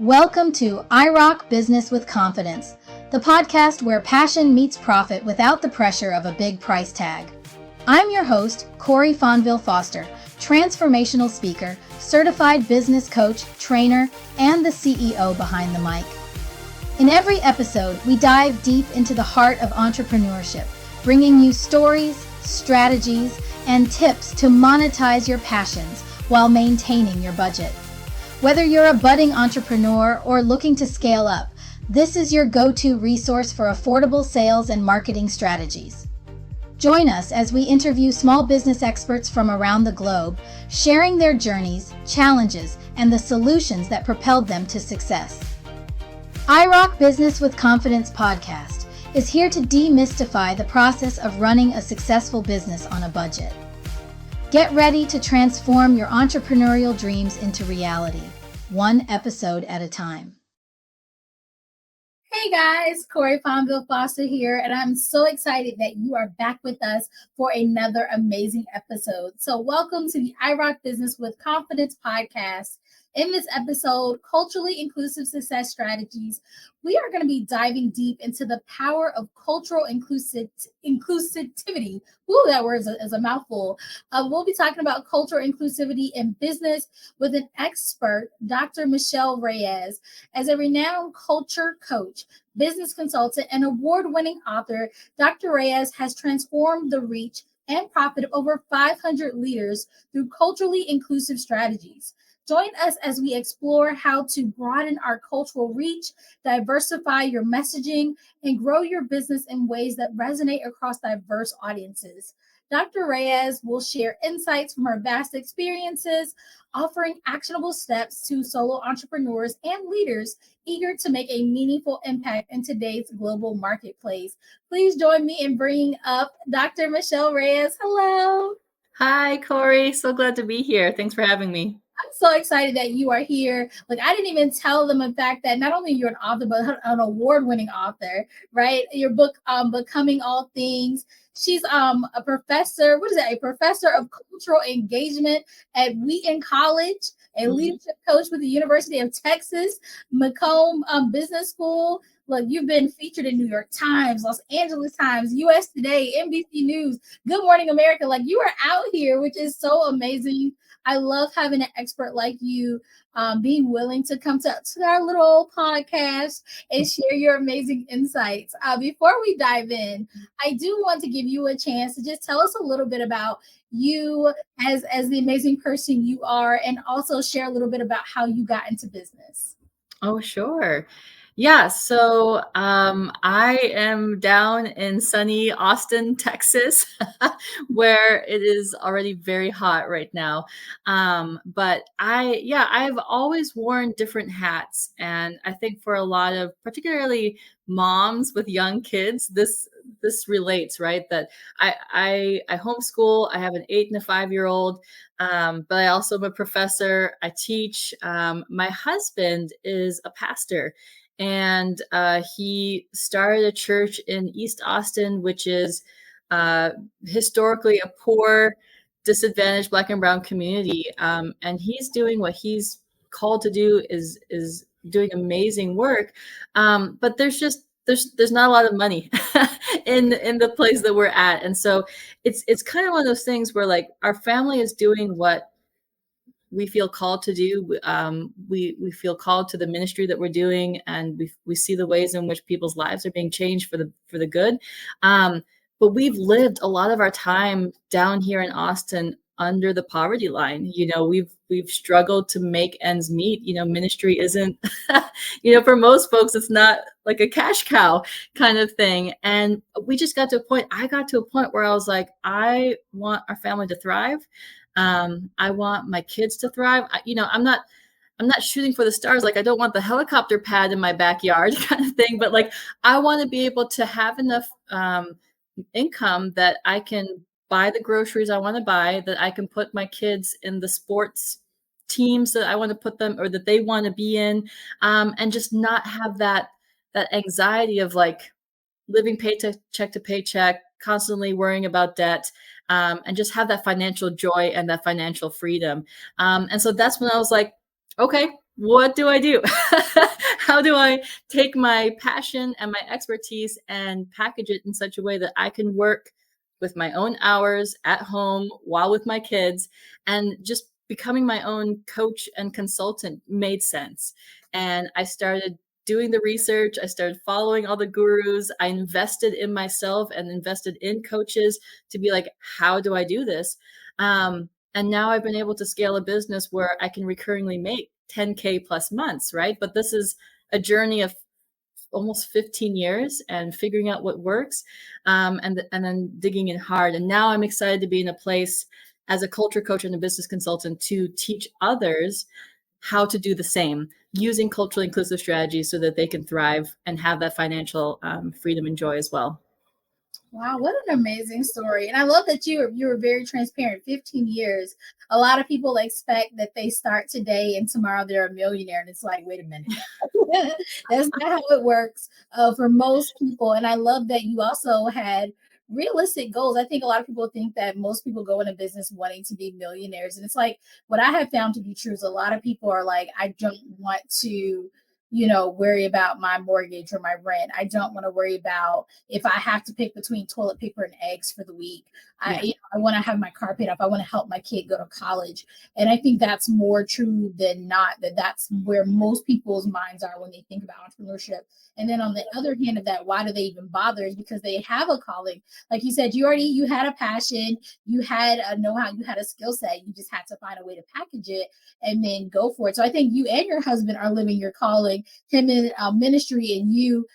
Welcome to IROC Business with Confidence, the podcast where passion meets profit without the pressure of a big price tag. I'm your host, Corey Fonville Foster, transformational speaker, certified business coach, trainer, and the CEO behind the mic. In every episode, we dive deep into the heart of entrepreneurship, bringing you stories, strategies, and tips to monetize your passions while maintaining your budget. Whether you're a budding entrepreneur or looking to scale up, this is your go-to resource for affordable sales and marketing strategies. Join us as we interview small business experts from around the globe, sharing their journeys, challenges, and the solutions that propelled them to success. IROC Business with Confidence podcast is here to demystify the process of running a successful business on a budget. Get ready to transform your entrepreneurial dreams into reality, one episode at a time. Hey guys, Corey Fonville Foster here, and I'm so excited that you are back with us for another amazing episode. So welcome to the IROC Business with Confidence podcast. In this episode, Culturally Inclusive Success Strategies, we are going to be diving deep into the power of cultural inclusivity. Ooh, that word is a mouthful. We'll be talking about cultural inclusivity in business with an expert, Dr. Michelle Reyes. As a renowned culture coach, business consultant, and award-winning author, Dr. Reyes has transformed the reach and profit of over 500 leaders through culturally inclusive strategies. Join us as we explore how to broaden our cultural reach, diversify your messaging, and grow your business in ways that resonate across diverse audiences. Dr. Reyes will share insights from her vast experiences, offering actionable steps to solo entrepreneurs and leaders eager to make a meaningful impact in today's global marketplace. Please join me in bringing up Dr. Michelle Reyes. Hello. Hi, Corey. So glad to be here. Thanks for having me. I'm so excited that you are here. Like, I didn't even tell them, in fact, that not only you're an author, but an award-winning author, right? Your book, Becoming All Things. She's a professor. What is it? A professor of cultural engagement at Wheaton College, a leadership coach with the University of Texas, Macomb Business School. Look, you've been featured in New York Times, Los Angeles Times, US Today, NBC News, Good Morning America. Like, you are out here, which is so amazing. I love having an expert like you being willing to come to our little podcast and share your amazing insights. Before we dive in, I do want to give you a chance to just tell us a little bit about you as the amazing person you are, and also share a little bit about how you got into business. Oh, sure. Yeah, so I am down in sunny Austin, Texas, where it is already very hot right now. But I've always worn different hats, and I think for a lot of particularly moms with young kids, this relates, right? That I homeschool. I have an 8 and a 5-year-old. But I also am a professor. I teach. My husband is a pastor, and he started a church in East Austin, which is historically a poor, disadvantaged Black and Brown community. And he's doing what he's called to do, is doing amazing work. But there's not a lot of money in the place that we're at. And so it's kind of one of those things where, like, our family is doing what we feel called to do. We feel called to the ministry that we're doing, and we see the ways in which people's lives are being changed for the good. But we've lived a lot of our time down here in Austin under the poverty line. We've struggled to make ends meet. Ministry isn't, for most folks, it's not like a cash cow kind of thing. And I got to a point where I was like, I want our family to thrive. I want my kids to thrive. I'm not shooting for the stars. Like, I don't want the helicopter pad in my backyard kind of thing, but like, I want to be able to have enough income that I can buy the groceries I want to buy, that I can put my kids in the sports teams that I want to put them, or that they want to be in, and just not have that anxiety of like living paycheck to paycheck, constantly worrying about debt, and just have that financial joy and that financial freedom. And so that's when I was like, okay, what do I do? How do I take my passion and my expertise and package it in such a way that I can work with my own hours at home while with my kids, and just becoming my own coach and consultant made sense. And I started doing the research. I started following all the gurus. I invested in myself and invested in coaches to be like, how do I do this? And now I've been able to scale a business where I can recurringly make 10K plus months, right? But this is a journey of almost 15 years and figuring out what works, and then digging in hard. And now I'm excited to be in a place as a culture coach and a business consultant to teach others how to do the same using culturally inclusive strategies so that they can thrive and have that financial freedom and joy as well. Wow, what an amazing story. And I love that you were very transparent. 15 years. A lot of people expect that they start today and tomorrow they're a millionaire. And it's like, wait a minute. That's not how it works for most people. And I love that you also had realistic goals. I think a lot of people think that most people go into business wanting to be millionaires. And it's like what I have found to be true is a lot of people are like, I don't want to, worry about my mortgage or my rent. I don't want to worry about if I have to pick between toilet paper and eggs for the week. Yeah. I want to have my car paid off. I want to help my kid go to college. And I think that's more true than not, that's where most people's minds are when they think about entrepreneurship. And then on the other hand of that, why do they even bother? Is because they have a calling. Like you said, you had a passion, you had a know-how, you had a skill set. You just had to find a way to package it and then go for it. So I think you and your husband are living your calling, him in ministry and you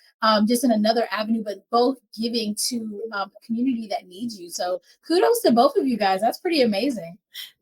just in another avenue, but both giving to a community that needs you. So kudos to both of you guys. That's pretty amazing.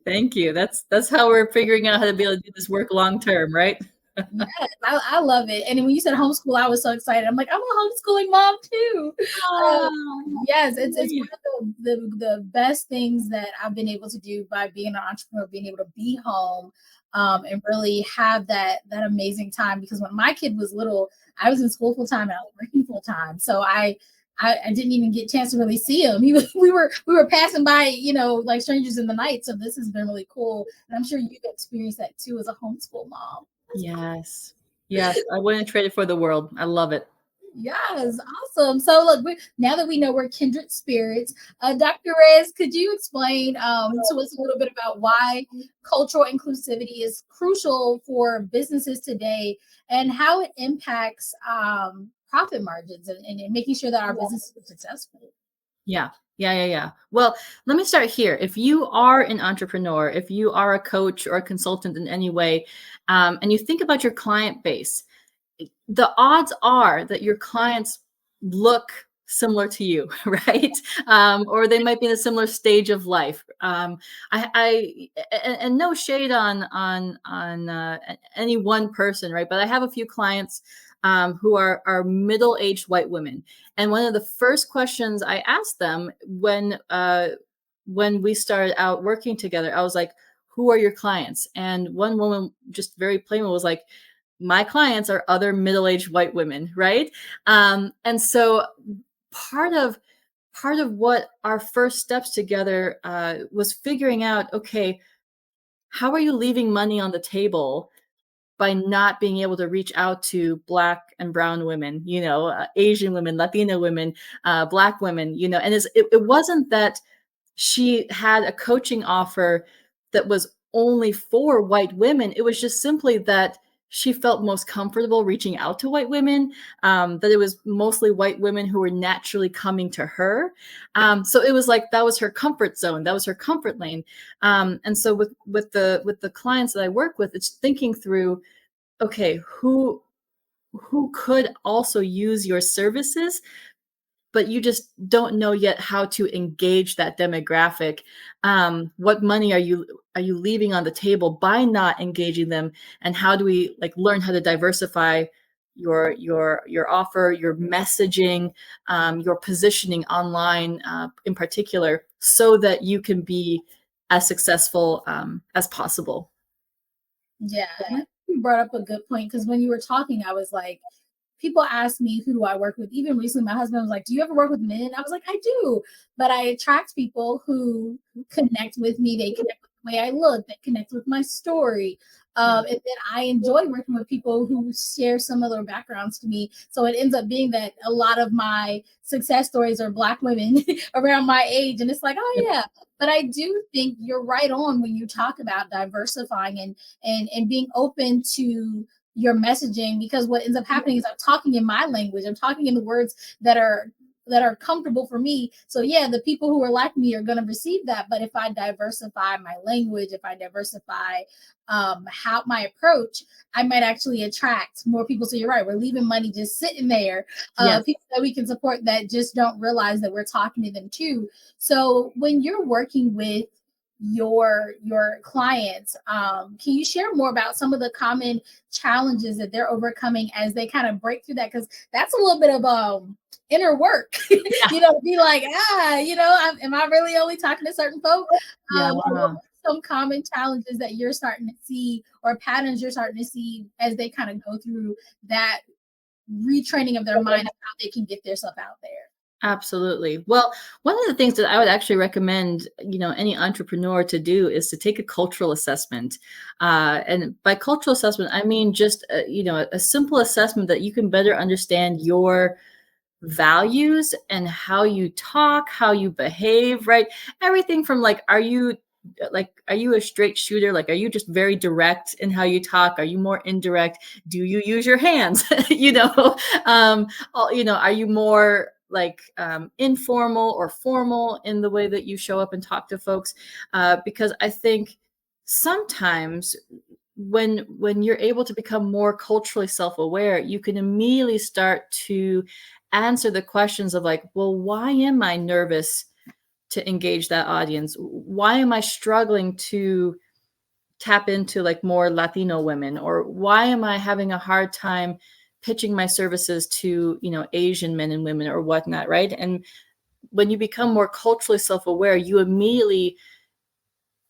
Thank you. That's how we're figuring out how to be able to do this work long term, right? Yes, I love it. And when you said homeschool, I was so excited. I'm like, I'm a homeschooling mom too. Uh, Oh, yes, it's one of the best things that I've been able to do by being an entrepreneur, being able to be home and really have that amazing time. Because when my kid was little, I was in school full time and I was working full time. So I didn't even get a chance to really see him. We were passing by, like strangers in the night. So this has been really cool. And I'm sure you've experienced that too as a homeschool mom. yes. Yes. I wouldn't trade it for the world. I love it. Yes, awesome. So look, now that we know we're kindred spirits, Dr. Reyes, could you explain to us a little bit about why cultural inclusivity is crucial for businesses today and how it impacts profit margins and making sure that our business is successful? Yeah. Yeah. Well, let me start here. If you are an entrepreneur, if you are a coach or a consultant in any way, and you think about your client base, the odds are that your clients look similar to you, right? Or they might be in a similar stage of life. And no shade on any one person, right? But I have a few clients who are middle-aged white women, and one of the first questions I asked them when we started out working together, I was like, "Who are your clients?" And one woman just very plain was like, my clients are other middle-aged white women, right? And so part of what our first steps together was figuring out, okay, how are you leaving money on the table by not being able to reach out to Black and brown women, Asian women, Latina women, Black women, and it wasn't that she had a coaching offer that was only for white women. It was just simply that she felt most comfortable reaching out to white women, that it was mostly white women who were naturally coming to her. So it was like that was her comfort zone, that was her comfort lane. And so with the clients that I work with, it's thinking through, okay, who could also use your services, but you just don't know yet how to engage that demographic. What money are you leaving on the table by not engaging them, and how do we learn how to diversify your offer, your messaging, your positioning online, in particular, so that you can be as successful as possible. Yeah, and I think you brought up a good point because when you were talking, I was like, people ask me, who do I work with? Even recently, my husband was like, do you ever work with men? I was like, I do, but I attract people who connect with me. They connect with the way I look, that connects with my story. Yeah. And then I enjoy working with people who share similar backgrounds to me. So it ends up being that a lot of my success stories are Black women around my age. And it's like, oh, Yep. yeah. But I do think you're right on when you talk about diversifying and being open to your messaging, because what ends up happening is I'm talking in my language. I'm talking in the words that are comfortable for me. So yeah, the people who are like me are going to receive that. But if I diversify my language, if I diversify how my approach, I might actually attract more people. So you're right, we're leaving money just sitting there. Yes. People that we can support that just don't realize that we're talking to them too. So when you're working with your clients, can you share more about some of the common challenges that they're overcoming as they kind of break through that? Because that's a little bit of inner work, Yeah. be like, am I really only talking to certain folks? Yeah. What are some common challenges that you're starting to see, or patterns you're starting to see as they kind of go through that retraining of their mind of how they can get their stuff out there? Absolutely. Well, one of the things that I would actually recommend, any entrepreneur to do is to take a cultural assessment. And by cultural assessment, I mean just, a simple assessment that you can better understand your values and how you talk, how you behave, right? Everything from are you a straight shooter? Like, are you just very direct in how you talk? Are you more indirect? Do you use your hands? Are you more like informal or formal in the way that you show up and talk to folks? Because I think sometimes when you're able to become more culturally self-aware, you can immediately start to answer the questions of like, well, why am I nervous to engage that audience? Why am I struggling to tap into like more Latino women? Or why am I having a hard time pitching my services to, Asian men and women or whatnot, right? And when you become more culturally self-aware, you immediately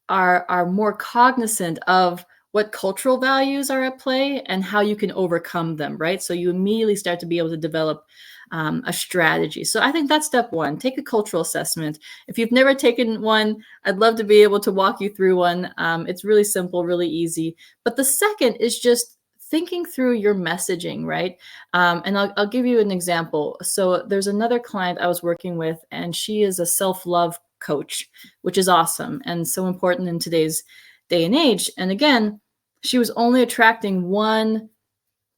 are more cognizant of what cultural values are at play and how you can overcome them, right? So you immediately start to be able to develop a strategy. So I think that's step one. Take a cultural assessment. If you've never taken one, I'd love to be able to walk you through one. It's really simple, really easy. But the second is just thinking through your messaging, right? And I'll give you an example. So there's another client I was working with, and she is a self-love coach, which is awesome and so important in today's day and age. And again, she was only attracting one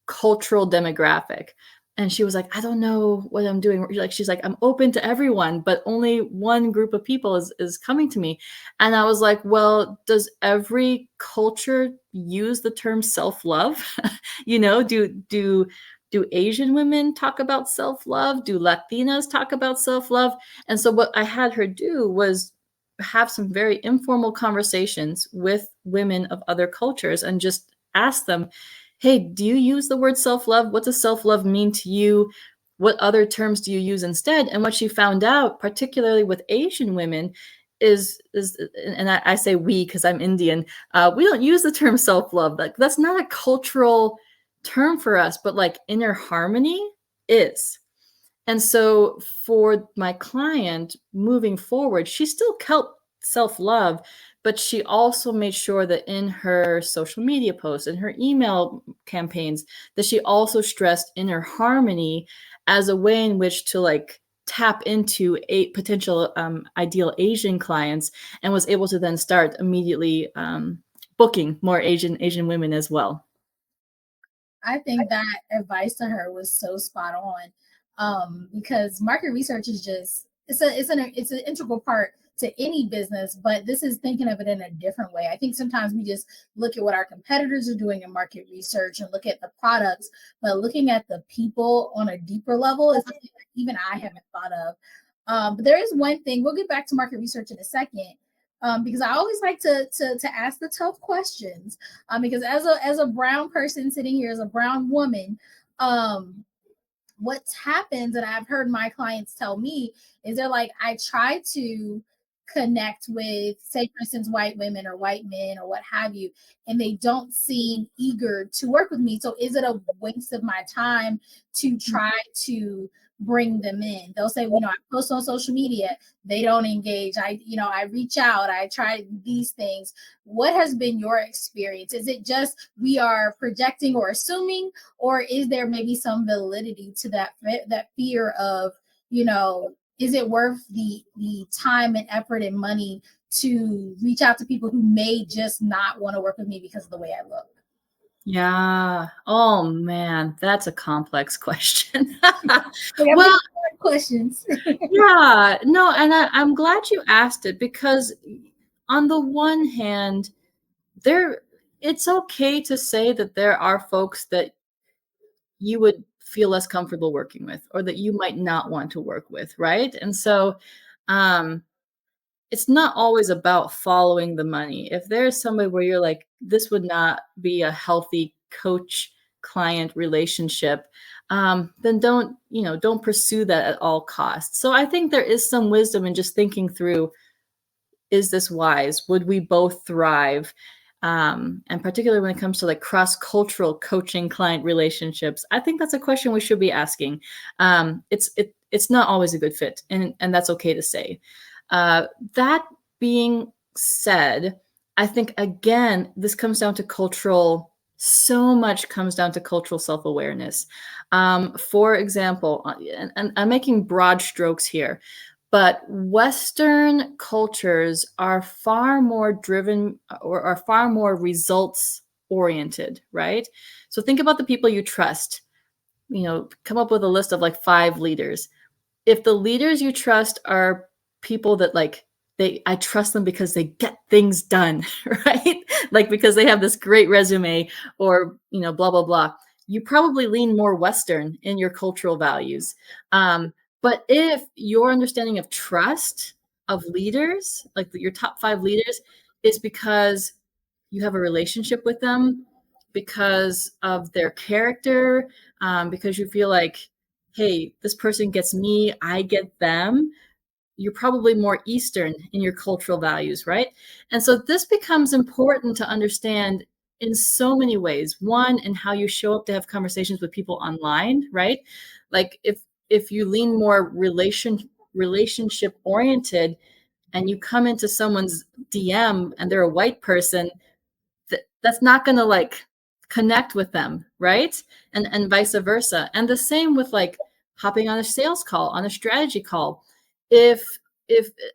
cultural demographic. And she was like, I don't know what I'm doing. She's like, I'm open to everyone, but only one group of people is coming to me. And I was like, well, does every culture use the term self-love? Do Asian women talk about self-love? Do Latinas talk about self-love? And so what I had her do was have some very informal conversations with women of other cultures and just ask them, hey, do you use the word self-love? What does self-love mean to you? What other terms do you use instead? And what she found out, particularly with Asian women, is and I say we because I'm Indian, we don't use the term self-love. That's not a cultural term for us, but like inner harmony is. And so for my client moving forward, she still kept self-love, but she also made sure that in her social media posts and her email campaigns, that she also stressed inner harmony as a way in which to like tap into a potential ideal Asian clients, and was able to then start immediately booking more Asian women as well. I think that advice to her was so spot on, because market research is just it's an integral part to any business, but this is thinking of it in a different way. I think sometimes we just look at what our competitors are doing in market research and look at the products, but looking at the people on a deeper level is something that even I haven't thought of. But there is one thing. We'll get back to market research in a second. Because I always like to ask the tough questions. Because as a brown person sitting here, as a brown woman, what's happened, and I've heard my clients tell me, is they're like, I try to connect with, say, for instance, white women or white men or what have you, and they don't seem eager to work with me. So is it a waste of my time to try to bring them in? They'll say, I post on social media, they don't engage. I reach out, I try these things. What has been your experience? Is it just we are projecting or assuming, or is there maybe some validity to that fear of, is it worth the time and effort and money to reach out to people who may just not want to work with me because of the way I look? Yeah. Oh man, that's a complex question. Well, questions. Yeah, no, and I'm glad you asked it, because on the one hand, it's okay to say that there are folks that you would feel less comfortable working with, or that you might not want to work with, right? And so um it's not always about following the money. If there's somebody where you're like, this would not be a healthy coach client relationship, then don't pursue that at all costs. So I think there is some wisdom in just thinking through, is this wise? Would we both thrive? And particularly when it comes to like cross-cultural coaching client relationships, I think that's a question we should be asking. It's not always a good fit, and that's okay to say. That being said, I think again, this comes down to so much comes down to cultural self-awareness. For example, and I'm making broad strokes here, but Western cultures are far more driven, or are far more results oriented, right? So think about the people you trust. Come up with a list of like 5 leaders. If the leaders you trust are people that like, I trust them because they get things done, right? Like because they have this great resume, or blah blah blah. You probably lean more Western in your cultural values. But if your understanding of trust of leaders, like your top 5 leaders, is because you have a relationship with them, because of their character, because you feel like, hey, this person gets me, I get them, you're probably more Eastern in your cultural values, right? And so this becomes important to understand in so many ways. One, in how you show up to have conversations with people online, right? Like if you lean more relationship oriented, and you come into someone's DM and they're a white person, that's not going to like connect with them, right? And vice versa. And the same with like hopping on a sales call, on a strategy call. If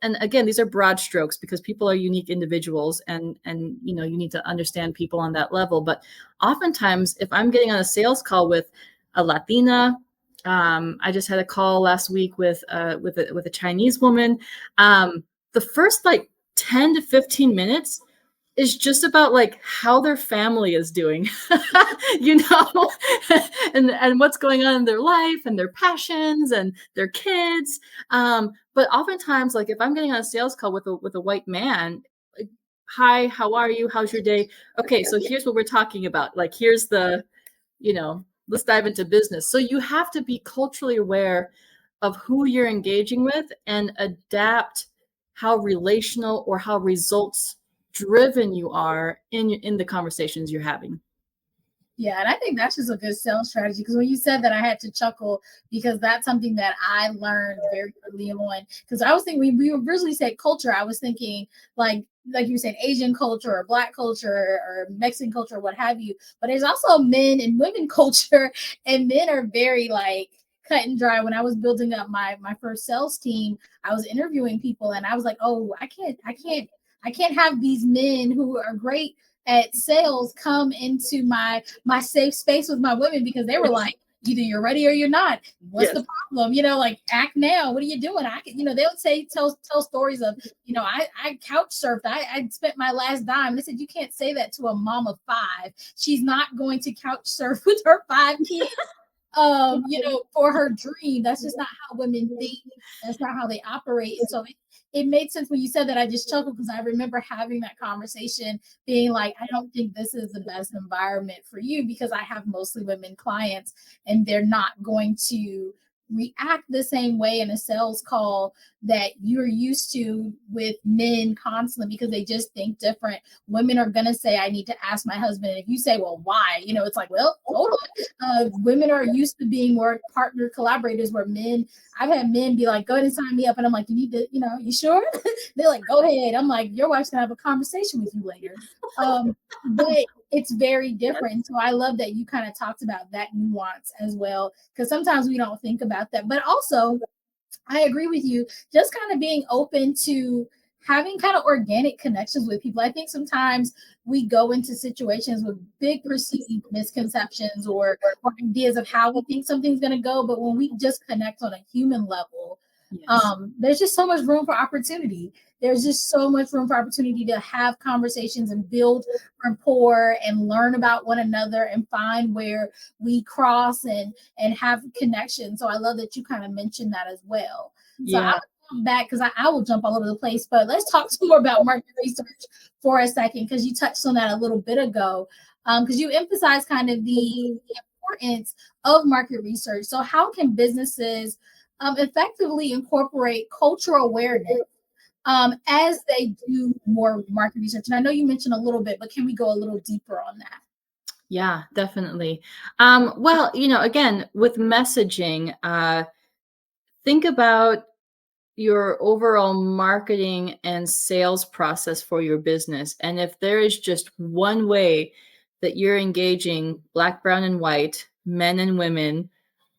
and again, these are broad strokes because people are unique individuals, and you need to understand people on that level. But oftentimes, if I'm getting on a sales call with a Latina, I just had a call last week with a Chinese woman. The first like 10 to 15 minutes is just about like how their family is doing, you know, and what's going on in their life and their passions and their kids. But oftentimes, like if I'm getting on a sales call with a white man, like, hi, how are you? How's your day? Okay, so here's what we're talking about. Like here's let's dive into business. So you have to be culturally aware of who you're engaging with and adapt how relational or how results driven you are in the conversations you're having. Yeah, and I think that's just a good sales strategy, because when you said that, I had to chuckle, because that's something that I learned very early on. Because I was thinking, when we originally said culture, I was thinking like you said, Asian culture or Black culture or Mexican culture or what have you. But there's also men and women culture, and men are very like cut and dry. When I was building up my first sales team, I was interviewing people, and I was like, oh, I can't have these men who are great at sales come into my safe space with my women, because they were like, either you're ready or you're not. What's the problem? Like, act now. What are you doing? They'll tell stories of, I couch surfed. I spent my last dime. They said, you can't say that to a mom of 5. She's not going to couch surf with her 5 kids. For her dream. That's just not how women think. That's not how they operate. And so it made sense when you said that. I just chuckled, because I remember having that conversation, being like, I don't think this is the best environment for you, because I have mostly women clients, and they're not going to react the same way in a sales call that you're used to with men constantly, because they just think different. Women are going to say, I need to ask my husband. And if you say, well, why? It's like, well, hold on. Women are used to being more partner collaborators, where I've had men be like, go ahead and sign me up. And I'm like, you need to, you sure? They're like, go ahead. I'm like, your wife's going to have a conversation with you later. But it's very different. So I love that you kind of talked about that nuance as well, because sometimes we don't think about that. But also, I agree with you, just kind of being open to having kind of organic connections with people. I think sometimes we go into situations with big perceived misconceptions or ideas of how we think something's going to go. But when we just connect on a human level, Yes. there's just so much room for opportunity. There's just so much room for opportunity to have conversations and build rapport and learn about one another and find where we cross and have connection. So I love that you kind of mentioned that as well. So Yeah. I'll come back, because I will jump all over the place, but let's talk some more about market research for a second, because you touched on that a little bit ago, because you emphasized kind of the importance of market research. So how can businesses effectively incorporate cultural awareness as they do more market research? And I know you mentioned a little bit, but can we go a little deeper on that? Yeah, definitely. Well, again, with messaging, think about your overall marketing and sales process for your business. And if there is just one way that you're engaging Black, brown, and white, men and women,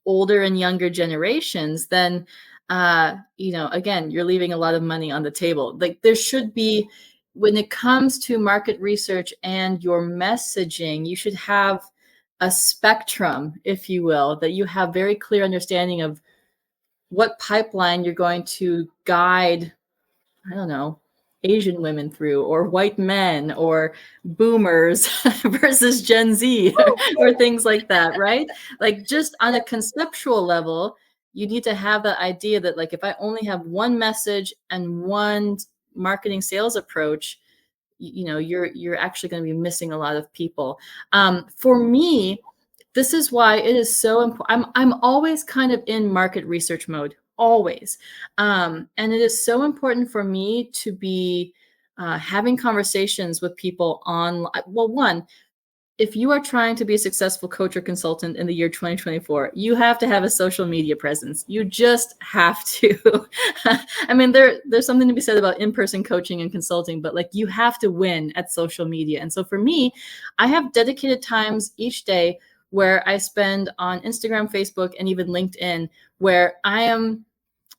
older and younger generations, then again, you're leaving a lot of money on the table. Like, there should be, when it comes to market research and your messaging, you should have a spectrum, if you will, that you have very clear understanding of what pipeline you're going to guide, I don't know, Asian women through, or white men, or boomers versus Gen Z, or things like that, right? Like, just on a conceptual level, you need to have the idea that, like, if I only have one message and one marketing sales approach, you're actually going to be missing a lot of people. For me, this is why it is so important. I'm always kind of in market research mode, always. And it is so important for me to be having conversations with people on, well, one, if you are trying to be a successful coach or consultant in the year 2024, you have to have a social media presence. You just have to. I mean, there's something to be said about in-person coaching and consulting, but like, you have to win at social media. And so for me, I have dedicated times each day where I spend on Instagram, Facebook, and even LinkedIn, where I am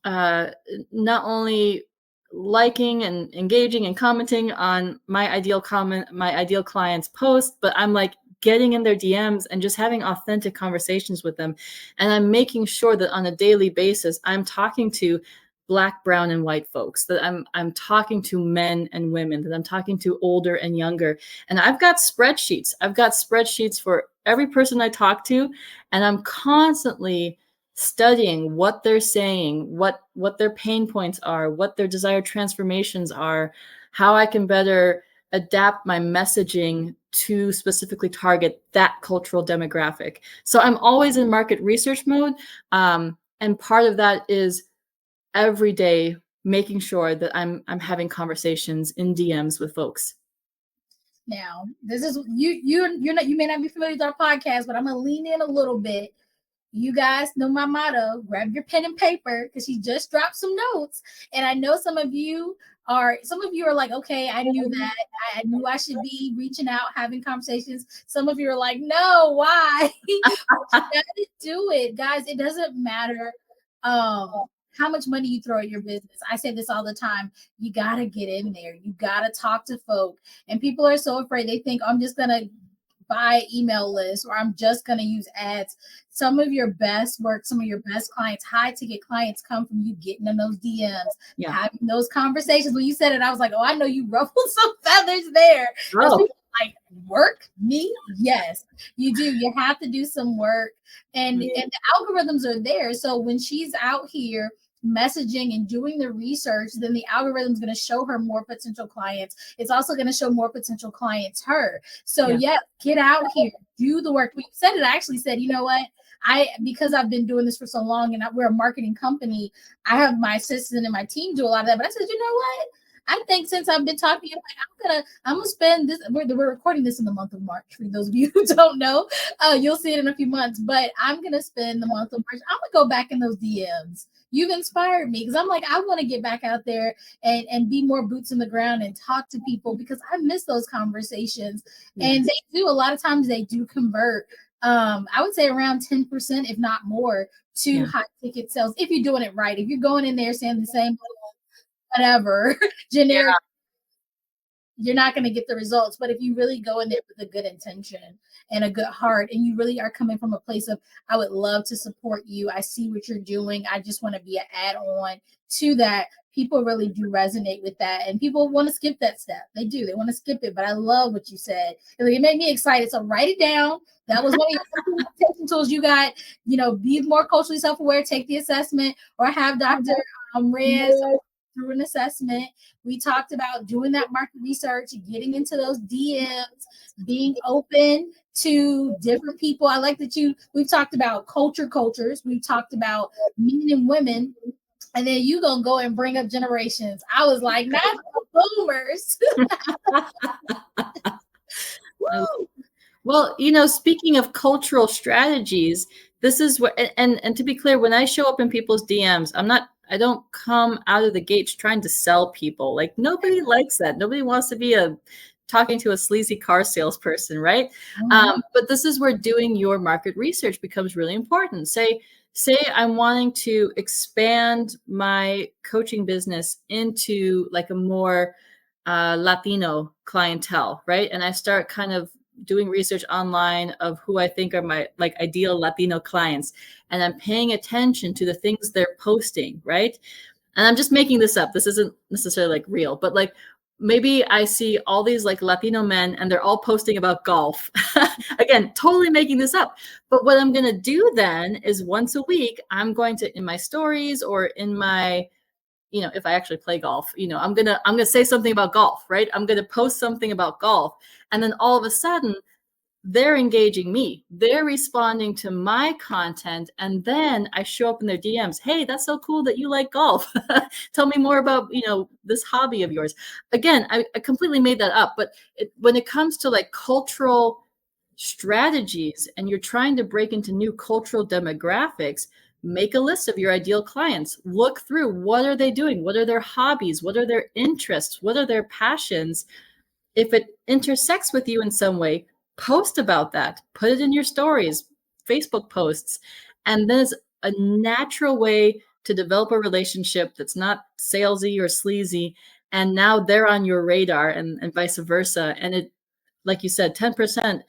not only liking and engaging and commenting on my ideal client's post, but I'm like getting in their DMs and just having authentic conversations with them. And I'm making sure that on a daily basis, I'm talking to Black, brown, and white folks, that I'm talking to men and women, that I'm talking to older and younger. And I've got spreadsheets for every person I talk to, and I'm constantly studying what they're saying, what their pain points are, what their desired transformations are, how I can better adapt my messaging to specifically target that cultural demographic. So I'm always in market research mode. And part of that is every day making sure that I'm having conversations in DMs with folks. Now, this is you may not be familiar with our podcast, but I'm gonna lean in a little bit. You guys know my motto: grab your pen and paper, because she just dropped some notes. And I know some of you are like, okay, I knew that. I knew I should be reaching out, having conversations. Some of you are like, no, why? You gotta do it, guys. It doesn't matter how much money you throw at your business. I say this all the time. You gotta get in there. You gotta talk to folk. And people are so afraid. They think, I'm just gonna buy email lists, or I'm just going to use ads. Some of your best work, some of your best clients, high ticket clients, come from you getting in those DMs, having those conversations. When you said it, I was like, oh, I know you ruffled some feathers there. Oh. Like, work me? Yes, you do. You have to do some work, and the algorithms are there. So when she's out here messaging and doing the research, then the algorithm is going to show her more potential clients. It's also going to show more potential clients her. So get out here, do the work. We said it. I actually said, you know what? because I've been doing this for so long and we're a marketing company, I have my assistant and my team do a lot of that. But I said, you know what? I think since I've been talking, like, I'm gonna spend this. We're recording this in the month of March. For those of you who don't know, you'll see it in a few months. But I'm gonna spend the month of March. I'm gonna go back in those DMs. You've inspired me because I'm like, I want to get back out there and be more boots in the ground and talk to people because I miss those conversations. Yes. And they do, a lot of times they do convert. I would say around 10%, if not more, to high ticket sales if you're doing it right. If you're going in there saying the same whatever generic, you're not going to get the results. But if you really go in there with a good intention and a good heart, and you really are coming from a place of, I would love to support you, I see what you're doing, I just want to be an add-on to that, people really do resonate with that. And people want to skip that step. They do. They want to skip it. But I love what you said. It made me excited. So write it down. That was one of your implementation tools you got. Be more culturally self-aware, take the assessment, or have Dr. Reyes through an assessment. We talked about doing that market research, getting into those DMs, being open to different people. I like that we've talked about cultures. We've talked about men and women. And then you gonna go and bring up generations. I was like, not the boomers. Well, speaking of cultural strategies, this is what, and to be clear, when I show up in people's DMs, I don't come out of the gates trying to sell people. Like, nobody likes that. Nobody wants to be talking to a sleazy car salesperson, right? Mm-hmm. But this is where doing your market research becomes really important. Say I'm wanting to expand my coaching business into like a more Latino clientele, right? And I start kind of doing research online of who I think are my like ideal Latino clients. And I'm paying attention to the things they're posting, right? And I'm just making this up. This isn't necessarily like real, but like maybe I see all these like Latino men and they're all posting about golf. Again, totally making this up. But what I'm going to do then is once a week, I'm going to, in my stories or in my, if I actually play golf, I'm going to say something about golf, right? I'm going to post something about golf. And then all of a sudden they're engaging me. They're responding to my content. And then I show up in their DMs. Hey, that's so cool that you like golf. Tell me more about, this hobby of yours. Again, I completely made that up. But when it comes to like cultural strategies and you're trying to break into new cultural demographics, make a list of your ideal clients. Look through, what are they doing? What are their hobbies? What are their interests? What are their passions? If it intersects with you in some way, post about that, put it in your stories, Facebook posts, and there's a natural way to develop a relationship that's not salesy or sleazy. And now they're on your radar and vice versa. And it, like you said, 10%,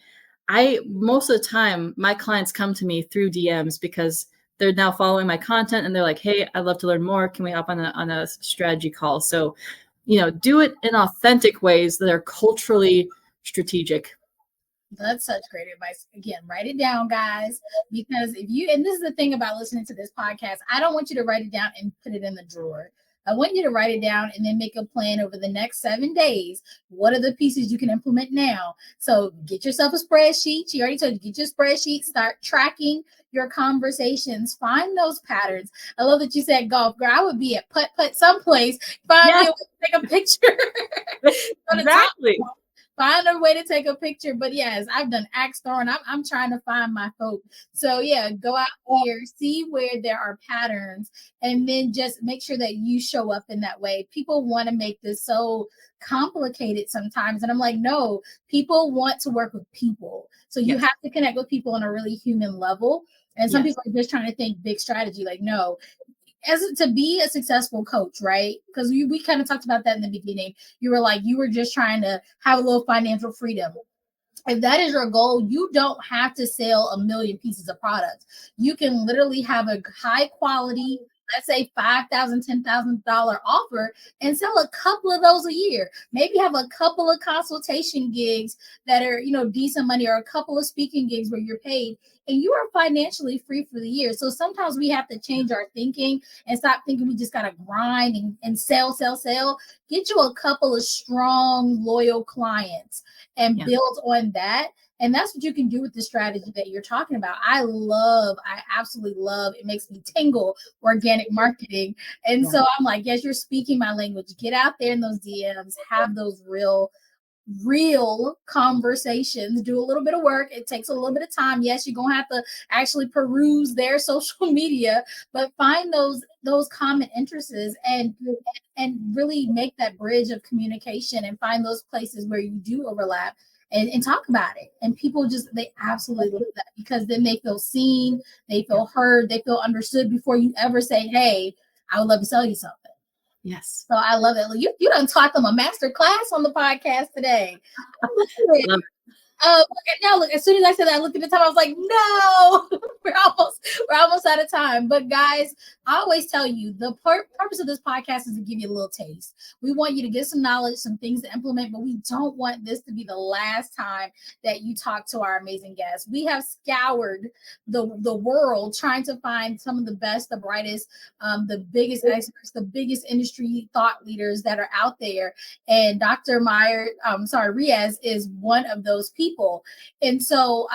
most of the time, my clients come to me through DMs because they're now following my content and they're like, hey, I'd love to learn more. Can we hop on a strategy call? So, do it in authentic ways that are culturally strategic. That's such great advice. Again, write it down, guys, because and this is the thing about listening to this podcast, I don't want you to write it down and put it in the drawer. I want you to write it down and then make a plan over the next 7 days. What are the pieces you can implement now? So get yourself a spreadsheet. She already told you, get your spreadsheet, start tracking your conversations, find those patterns. I love that you said golf. Girl, I would be at putt someplace, find me a way to take a picture. Exactly. Find a way to take a picture. But yes, I've done axe throwing. I'm trying to find my folk. So yeah, go out here, see where there are patterns, and then just make sure that you show up in that way. People want to make this so complicated sometimes. And I'm like, no, people want to work with people. So you have to connect with people on a really human level. And some people are just trying to think big strategy. Like, no, to be a successful coach, right? Because we kind of talked about that in the beginning. You were just trying to have a little financial freedom. If that is your goal, you don't have to sell 1 million pieces of product. You can literally have a high quality, let's say $5,000, $10,000 offer and sell a couple of those a year. Maybe have a couple of consultation gigs that are, decent money, or a couple of speaking gigs where you're paid, and you are financially free for the year. So sometimes we have to change our thinking and stop thinking we just got to grind and sell. Get you a couple of strong, loyal clients and build on that. And that's what you can do with the strategy that you're talking about. I absolutely love, it makes me tingle, organic marketing. And so I'm like, yes, you're speaking my language. Get out there in those DMs, have those real conversations, do a little bit of work. It takes a little bit of time. Yes, you're gonna have to actually peruse their social media, but find those common interests and really make that bridge of communication and find those places where you do overlap and talk about it. And people they absolutely love that, because then they feel seen, they feel heard, they feel understood before you ever say, hey, I would love to sell you something. Yes. So I love it. You done taught them a master class on the podcast today. Look, as soon as I said that, I looked at the time, I was like, no, we're almost out of time. But guys, I always tell you, the purpose of this podcast is to give you a little taste. We want you to get some knowledge, some things to implement, but we don't want this to be the last time that you talk to our amazing guests. We have scoured the world trying to find some of the best, the brightest, the biggest experts, the biggest industry thought leaders that are out there. And Dr. Reyes is one of those people. And so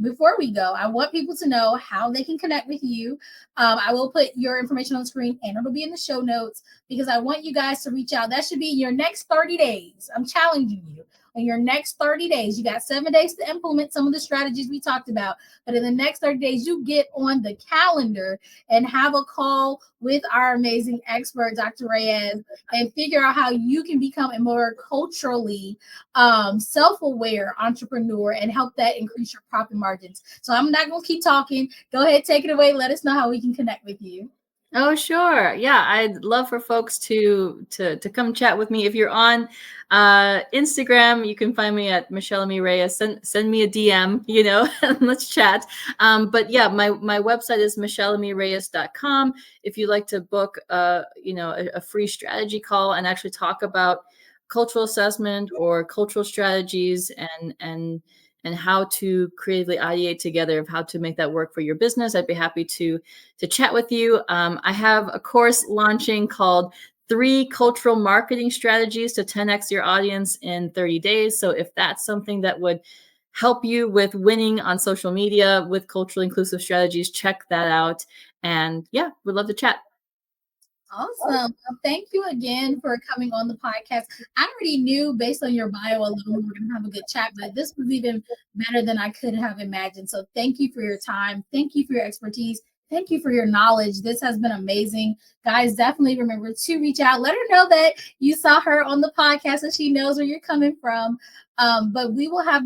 before we go, I want people to know how they can connect with you. I will put your information on the screen and it'll be in the show notes, because I want you guys to reach out. That should be your next 30 days. I'm challenging you. In your next 30 days, you got 7 days to implement some of the strategies we talked about. But in the next 30 days, you get on the calendar and have a call with our amazing expert, Dr. Reyes, and figure out how you can become a more culturally self-aware entrepreneur and help that increase your profit margins. So I'm not going to keep talking. Go ahead, take it away. Let us know how we can connect with you. Oh, sure. Yeah, I'd love for folks to come chat with me. If you're on Instagram, you can find me at Michelle M. Reyes. Send me a DM, and let's chat. But yeah, my website is michellemreyes.com. If you'd like to book a free strategy call and actually talk about cultural assessment or cultural strategies and how to creatively ideate together of how to make that work for your business, I'd be happy to chat with you. I have a course launching called 3 Cultural Marketing Strategies to 10x Your Audience in 30 Days. So if that's something that would help you with winning on social media with culturally inclusive strategies, check that out. And yeah, we'd love to chat. Awesome. Well, thank you again for coming on the podcast. I already knew based on your bio alone, we were going to have a good chat, but this was even better than I could have imagined. So thank you for your time. Thank you for your expertise. Thank you for your knowledge. This has been amazing. Guys, definitely remember to reach out. Let her know that you saw her on the podcast and she knows where you're coming from. But we will have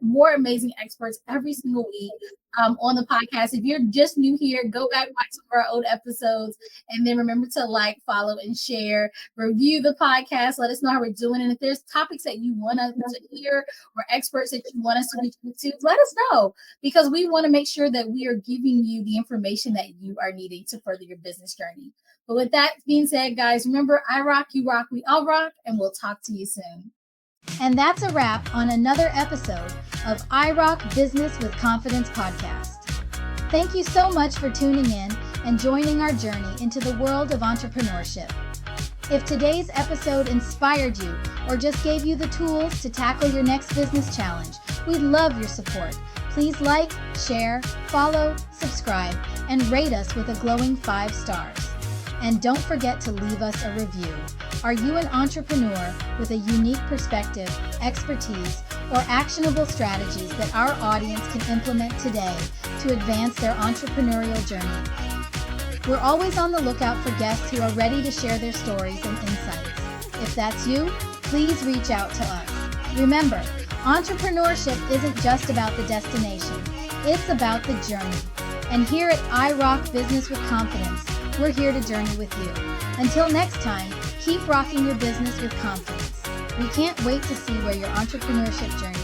more amazing experts every single week on the podcast. If you're just new here, go back, watch some of our old episodes, and then remember to like, follow, and share. Review the podcast. Let us know how we're doing. And if there's topics that you want us to hear or experts that you want us to reach out to, let us know, because we want to make sure that we are giving you the information that you are needing to further your business journey. But with that being said, guys, remember, I rock, you rock, we all rock, and we'll talk to you soon. And that's a wrap on another episode of IROC Business with Confidence podcast. Thank you so much for tuning in and joining our journey into the world of entrepreneurship. If today's episode inspired you or just gave you the tools to tackle your next business challenge, we'd love your support. Please like, share, follow, subscribe, and rate us with a glowing 5 stars. And don't forget to leave us a review. Are you an entrepreneur with a unique perspective, expertise, or actionable strategies that our audience can implement today to advance their entrepreneurial journey? We're always on the lookout for guests who are ready to share their stories and insights. If that's you, please reach out to us. Remember, entrepreneurship isn't just about the destination, it's about the journey. And here at IROC Business with Confidence, we're here to journey with you. Until next time, keep rocking your business with confidence. We can't wait to see where your entrepreneurship journey